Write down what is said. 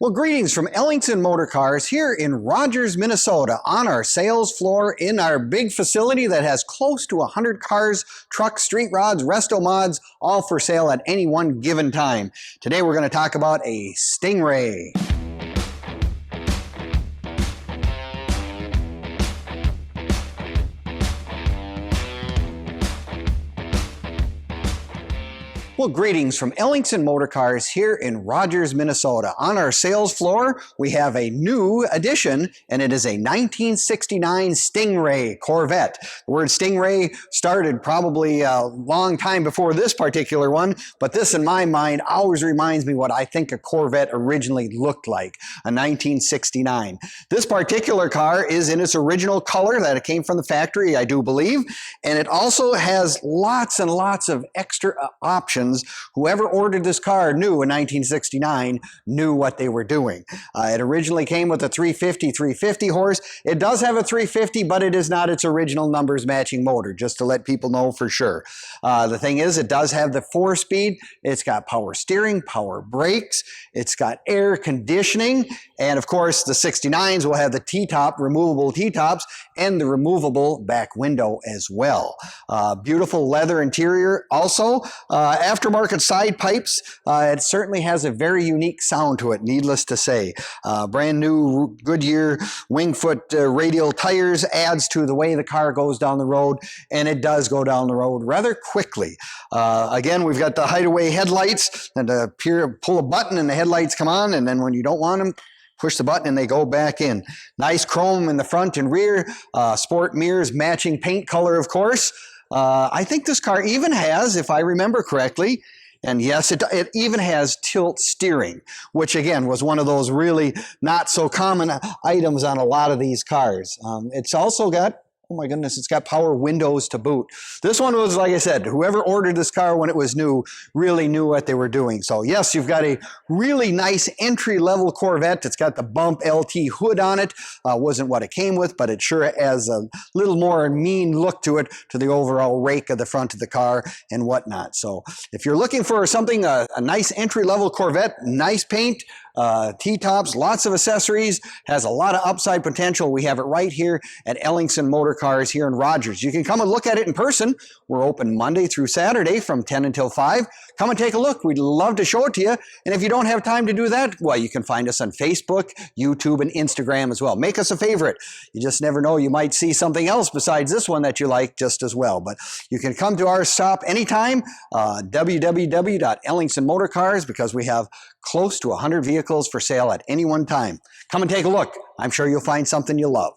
Well, greetings from Ellingson Motorcars here in Rogers, Minnesota, on our sales floor in our big facility that has close to 100 cars, trucks, street rods, resto mods, all for sale at any one given time. Today we're going to talk about a Stingray. Well, greetings from Ellingson Motorcars here in Rogers, Minnesota. On our sales floor, we have a new addition, and it is a 1969 Stingray Corvette. The word Stingray started probably a long time before this particular one, but this in my mind always reminds me what I think a Corvette originally looked like, a 1969. This particular car is in its original color that it came from the factory, I do believe, and it also has lots and lots of extra options. Whoever ordered this car knew in 1969 knew what they were doing. It originally came with a 350 horse. It does have a 350, but it is not its original numbers matching motor, just to let people know for sure. The thing is, it does have the 4-speed. It's got power steering, power brakes. It's got air conditioning. And of course, the 69s will have the T-top, removable T-tops, and the removable back window as well. Beautiful leather interior. Also, aftermarket side pipes. It certainly has a very unique sound to it, needless to say. Brand new Goodyear Wingfoot radial tires adds to the way the car goes down the road, and it does go down the road rather quickly. Again, we've got the hideaway headlights, and pull a button and the headlights come on, and then when you don't want them, push the button and they go back in. Nice chrome in the front and rear, sport mirrors, matching paint color, of course. I think this car even has, if I remember correctly, and yes, it even has tilt steering, which again was one of those really not so common items on a lot of these cars. It's also got, oh my goodness, it's got power windows to boot. This one was, like I said, whoever ordered this car when it was new really knew what they were doing. So yes, you've got a really nice entry-level Corvette. It's got the bump LT hood on it. Wasn't what it came with, but it sure has a little more mean look to it, to the overall rake of the front of the car and whatnot. So if you're looking for something, a nice entry-level Corvette, nice paint, T-tops, lots of accessories, has a lot of upside potential. We have it right here at Ellingson Motorcars here in Rogers. You can come and look at it in person. We're open Monday through Saturday from 10 until 5. Come and take a look. We'd love to show it to you. And if you don't have time to do that, well, you can find us on Facebook, YouTube, and Instagram as well. Make us a favorite. You just never know. You might see something else besides this one that you like just as well. But you can come to our shop anytime, www.Ellingson Motorcars, because we have close to 100 vehicles for sale at any one time. Come and take a look. I'm sure you'll find something you love.